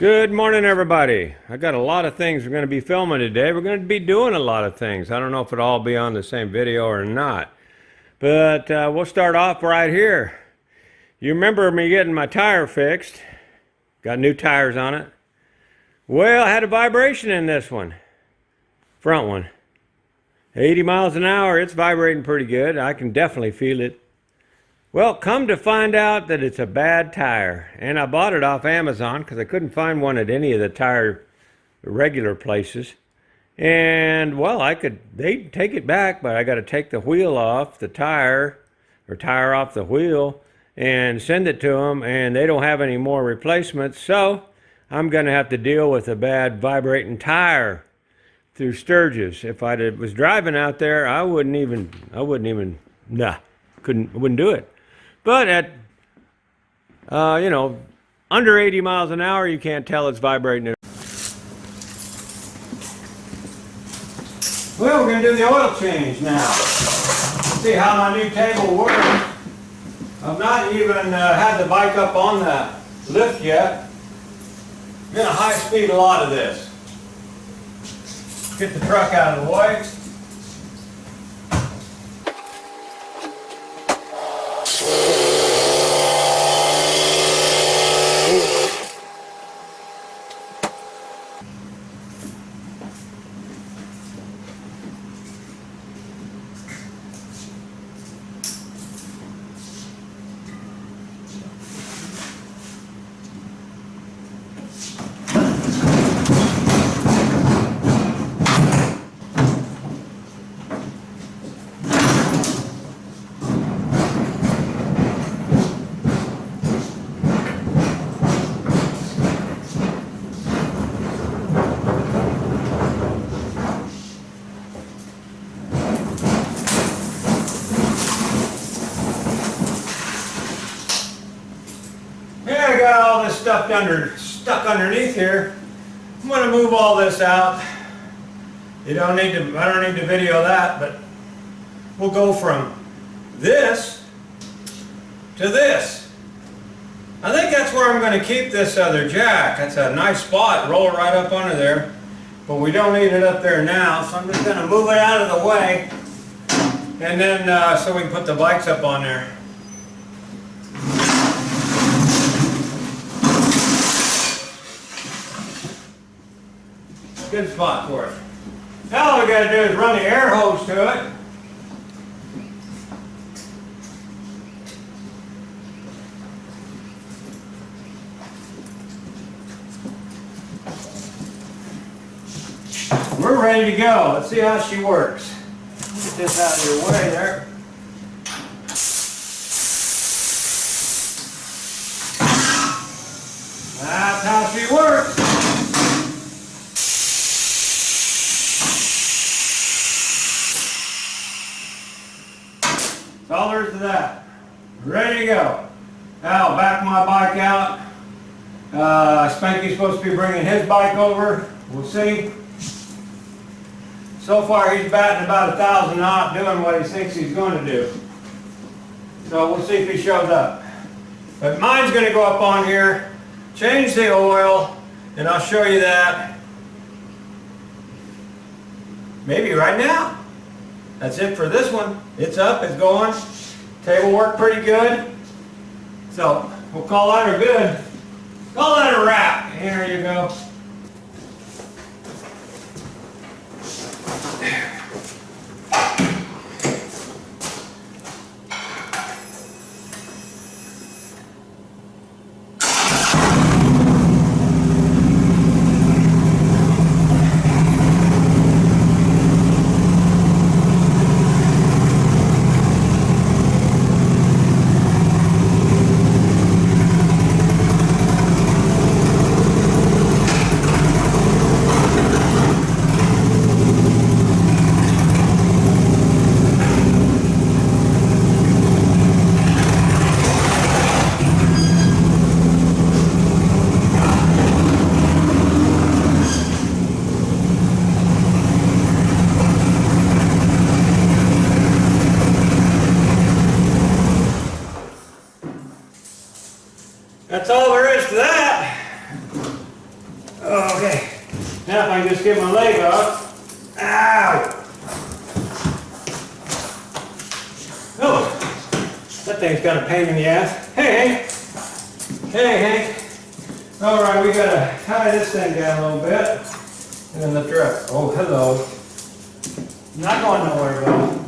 Good morning, everybody. I got a lot of things we're going to be filming today. We're going to be doing a lot of things. I don't know if it'll all be on the same video or not, but we'll start off right here. You remember me getting my tire fixed. Got new tires on it. Well, I had a vibration in this one. Front one. 80 miles an hour. It's vibrating pretty good. I can definitely feel it. Well, come to find out that it's a bad tire. And I bought it off Amazon because I couldn't find one at any of the tire regular places. And, well, they'd take it back, but I got to take the wheel off the tire, or tire off the wheel, and send it to them, and they don't have any more replacements. So I'm going to have to deal with a bad vibrating tire through Sturgis. If I was driving out there, I wouldn't do it. But at, under 80 miles an hour, you can't tell it's vibrating. Well, we're going to do the oil change now. See how my new table works. I've not even had the bike up on the lift yet. I'm going to high speed a lot of this. Get the truck out of the way. I got all this stuff stuck underneath here. I'm going to move all this out. I don't need to video that, but we'll go from this to this. I think that's where I'm going to keep this other jack. That's a nice spot, roll it right up under there, but we don't need it up there now, so I'm just going to move it out of the way, and then so we can put the bikes up on there. Good spot for it. Now all we got to do is run the air hose to it. We're ready to go. Let's see how she works. Get this out of your way there. That's how she works. That's all there is to that. Ready to go. Now I'll back my bike out. Spanky's supposed to be bringing his bike over. We'll see. So far he's batting about 1,000 knots, doing what he thinks he's going to do. So we'll see if he shows up. But mine's going to go up on here, change the oil, and I'll show you that maybe right now. That's it for this one. It's up, it's going. Table worked pretty good. So we'll call that a good. Call that a wrap. Here you go. I can just get my leg off. Ow! Oh, that thing's got a pain in the ass. Hey, Hank. Hey, Hank. All right, we gotta tie this thing down a little bit and then lift her up. Oh, hello. Not going nowhere, bud.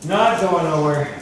Not going nowhere.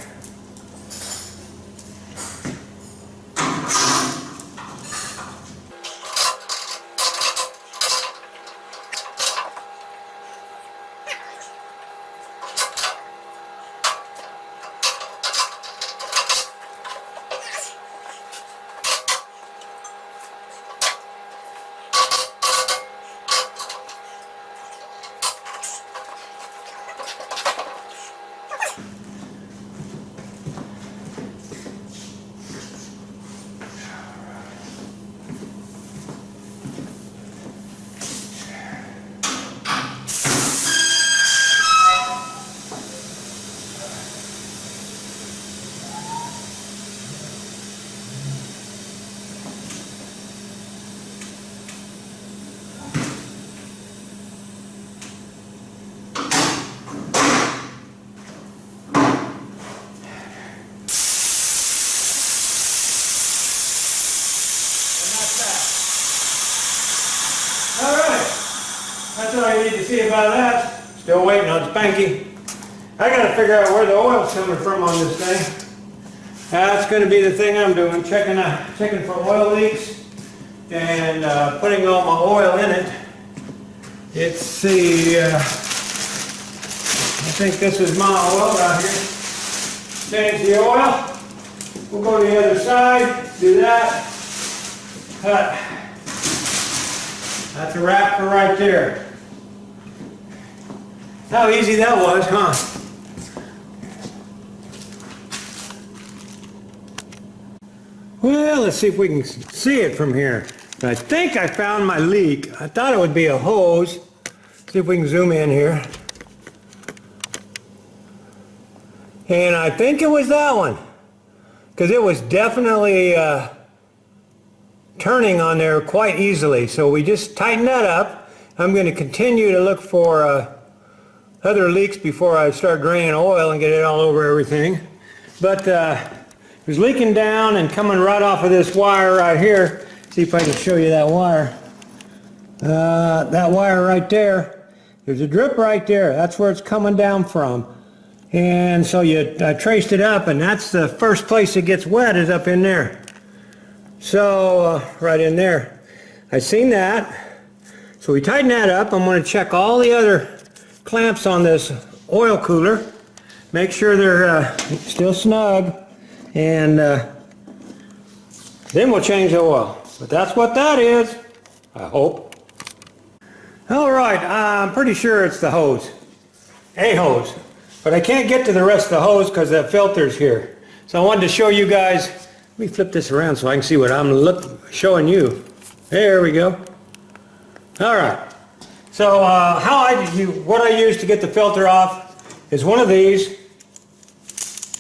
That's all you need to see about that. Still waiting on Spanky. I gotta figure out where the oil's coming from on this thing. That's gonna be the thing I'm doing, checking for oil leaks and putting all my oil in it. It's the, I think this is my oil right here. Change the oil. We'll go to the other side, do that, cut. That's a wrap for right there. How easy that was, huh? Well, let's see if we can see it from here. I think I found my leak. I thought it would be a hose. See if we can zoom in here. And I think it was that one, because it was definitely turning on there quite easily. So we just tighten that up. I'm going to continue to look for other leaks before I start draining oil and get it all over everything. But it was leaking down and coming right off of this wire right here. See if I can show you that wire. That wire right there. There's a drip right there. That's where it's coming down from. And so I traced it up, and that's the first place it gets wet, is up in there. So right in there. I seen that. So we tighten that up. I'm going to check all the other clamps on this oil cooler. Make sure they're still snug, and then we'll change the oil. But that's what that is, I hope. All right, I'm pretty sure it's the hose. A hose. But I can't get to the rest of the hose because the filter's here. So I wanted to show you guys. Let me flip this around so I can see what I'm showing you. There we go. All right. So what I use to get the filter off is one of these,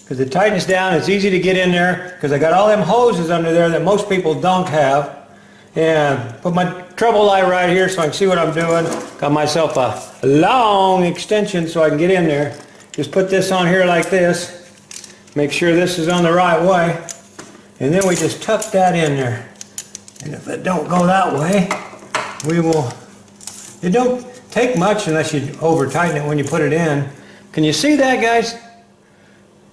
because it tightens down. It's easy to get in there because I got all them hoses under there that most people don't have. And put my trouble light right here so I can see what I'm doing. Got myself a long extension so I can get in there. Just put this on here like this. Make sure this is on the right way. And then we just tuck that in there. And if it don't go that way, we will... It don't take much unless you over tighten it when you put it in. Can you see that, guys?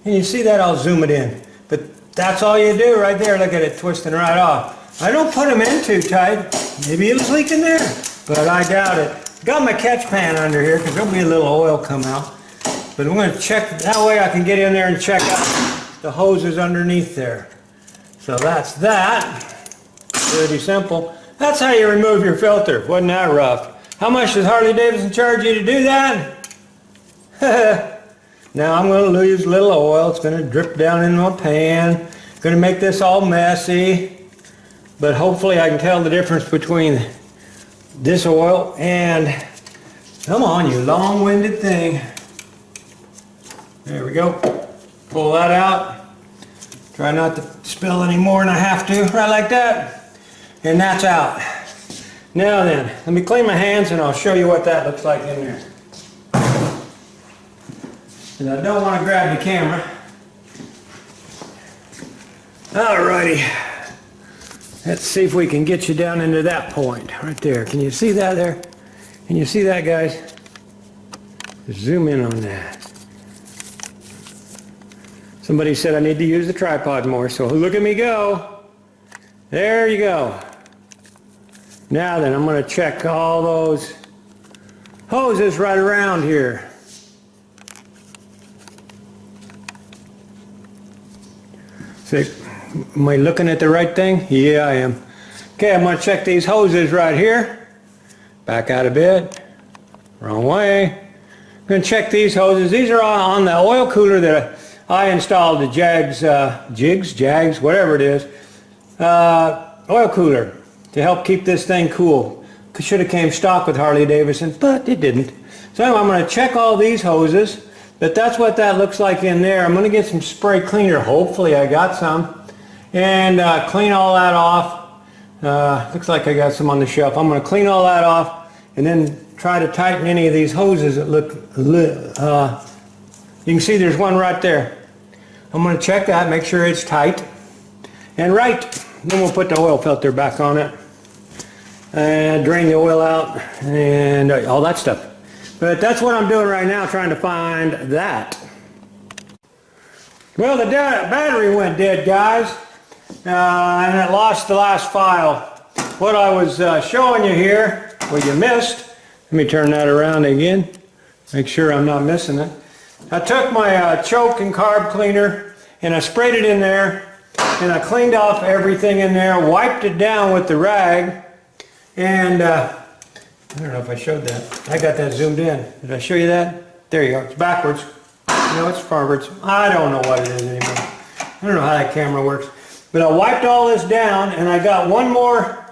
Can you see that? I'll zoom it in. But that's all you do right there. Look at it twisting right off. I don't put them in too tight. Maybe it was leaking there, but I doubt it. Got my catch pan under here because there'll be a little oil come out. But I'm going to check, that way I can get in there and check out the hoses underneath there. So that's that. Pretty simple. That's how you remove your filter. Wasn't that rough? How much does Harley-Davidson charge you to do that? Now I'm going to use a little oil. It's going to drip down in my pan. Going to make this all messy. But hopefully I can tell the difference between this oil and... Come on, you long-winded thing. There we go. Pull that out. Try not to spill any more than I have to. Right like that. And that's out. Now then, let me clean my hands and I'll show you what that looks like in there. And I don't want to grab the camera. Alrighty. Let's see if we can get you down into that point right there. Can you see that there? Can you see that, guys? Just zoom in on that. Somebody said I need to use the tripod more, so look at me go. There you go. Now then, I'm going to check all those hoses right around here. See, am I looking at the right thing? Yeah, I am. Okay, I'm going to check these hoses right here. Back out a bit. Wrong way. I'm going to check these hoses. These are on the oil cooler that I installed, the Jags, whatever it is, oil cooler to help keep this thing cool. Should have came stock with Harley-Davidson, but it didn't. So anyway, I'm going to check all these hoses, but that's what that looks like in there. I'm going to get some spray cleaner. Hopefully I got some. And clean all that off. Looks like I got some on the shelf. I'm going to clean all that off and then try to tighten any of these hoses that look, you can see there's one right there. I'm going to check that, make sure it's tight and right. Then we'll put the oil filter back on it and drain the oil out and all that stuff. But that's what I'm doing right now, trying to find that. Well, the battery went dead, guys, and it lost the last file. What I was showing you here, what you missed, let me turn that around again, make sure I'm not missing it. I took my choke and carb cleaner and I sprayed it in there and I cleaned off everything in there, wiped it down with the rag, and I don't know if I showed that. I got that zoomed in. Did I show you that? There you go. It's backwards. No, it's forwards. I don't know what it is anymore. I don't know how that camera works. But I wiped all this down and I got one more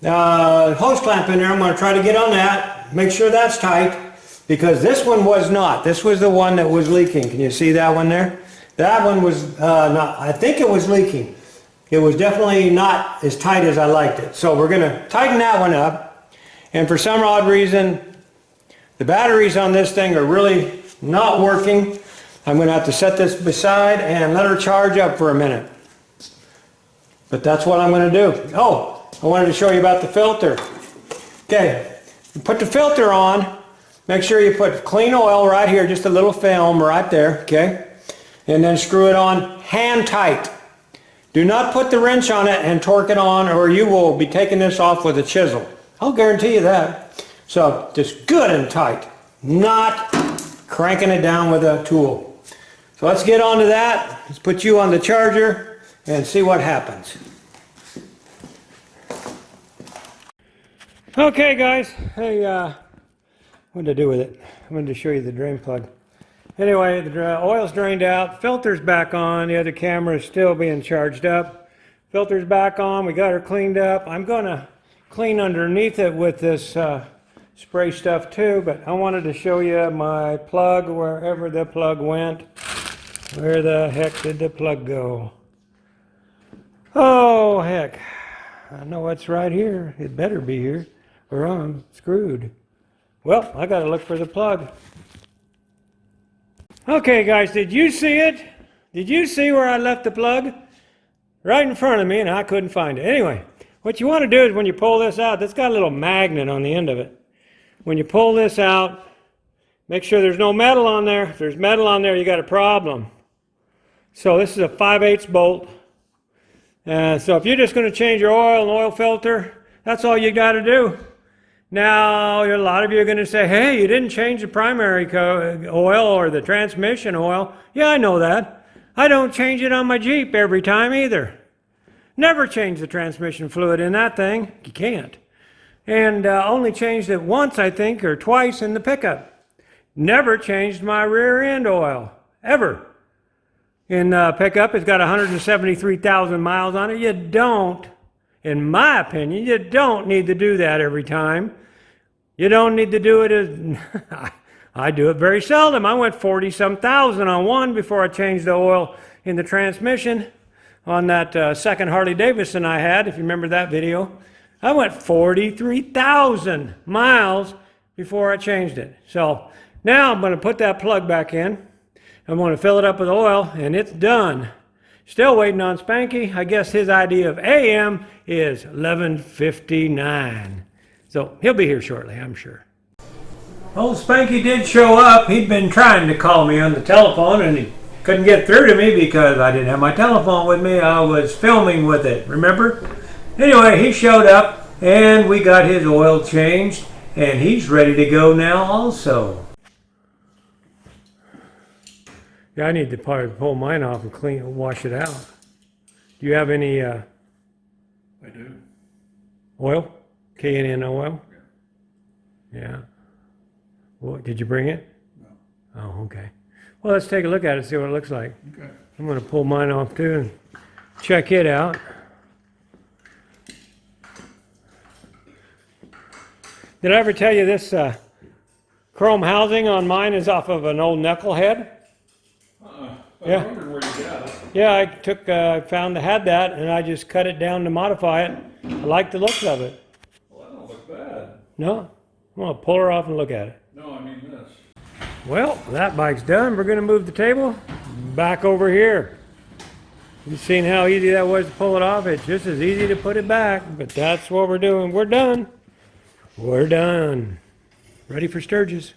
hose clamp in there. I'm going to try to get on that. Make sure that's tight. Because this one was not. This was the one that was leaking. Can you see that one there? That one was not. I think it was leaking. It was definitely not as tight as I liked it. So we're going to tighten that one up. And for some odd reason, the batteries on this thing are really not working. I'm going to have to set this beside and let her charge up for a minute. But that's what I'm going to do. Oh, I wanted to show you about the filter. Okay, you put the filter on. Make sure you put clean oil right here, just a little film right there, okay? And then screw it on hand tight. Do not put the wrench on it and torque it on, or you will be taking this off with a chisel. I'll guarantee you that. So just good and tight, not cranking it down with a tool. So let's get on to that. Let's put you on the charger and see what happens. Okay, guys. Hey, what did I do with it? I wanted to show you the drain plug. Anyway, the oil's drained out, filter's back on, the other camera is still being charged up. Filter's back on, we got her cleaned up. I'm going to clean underneath it with this spray stuff too, but I wanted to show you my plug, wherever the plug went. Where the heck did the plug go? Oh, heck. I know it's right here. It better be here, or I'm screwed. Well, I got to look for the plug. Okay, guys, did you see it? Did you see where I left the plug? Right in front of me, and I couldn't find it. Anyway, what you want to do is when you pull this out, it's got a little magnet on the end of it. When you pull this out, make sure there's no metal on there. If there's metal on there, you got a problem. So this is a 5/8 bolt. So if you're just going to change your oil and oil filter, that's all you got to do. Now, a lot of you are going to say, hey, you didn't change the primary oil or the transmission oil. Yeah, I know that. I don't change it on my Jeep every time either. Never change the transmission fluid in that thing. You can't. And only changed it once, I think, or twice in the pickup. Never changed my rear end oil, ever. In pickup, it's got 173,000 miles on it. You don't, in my opinion, you don't need to do that every time. You don't need to do it as, I do it very seldom. I went 40-some thousand on one before I changed the oil in the transmission on that second Harley-Davidson I had, if you remember that video. I went 43,000 miles before I changed it. So now I'm going to put that plug back in. I'm going to fill it up with oil, and it's done. Still waiting on Spanky. I guess his idea of AM is 11:59. So he'll be here shortly, I'm sure. Old Spanky did show up. He'd been trying to call me on the telephone, and he couldn't get through to me because I didn't have my telephone with me. I was filming with it, remember? Anyway, he showed up, and we got his oil changed, and he's ready to go now also. Yeah, I need to probably pull mine off and clean and wash it out. Do you have any I do. oil? K&N oil? Yeah. What, did you bring it? No. Oh, okay. Well, let's take a look at it, see what it looks like. Okay. I'm going to pull mine off too and check it out. Did I ever tell you this chrome housing on mine is off of an old knucklehead? I wondered where you got it. Yeah, I had that, and I just cut it down to modify it. I like the looks of it. Well, that don't look bad. No? I'm going to pull her off and look at it. No, I mean this. Well, that bike's done. We're going to move the table back over here. You've seen how easy that was to pull it off. It's just as easy to put it back, but that's what we're doing. We're done. We're done. Ready for Sturgis.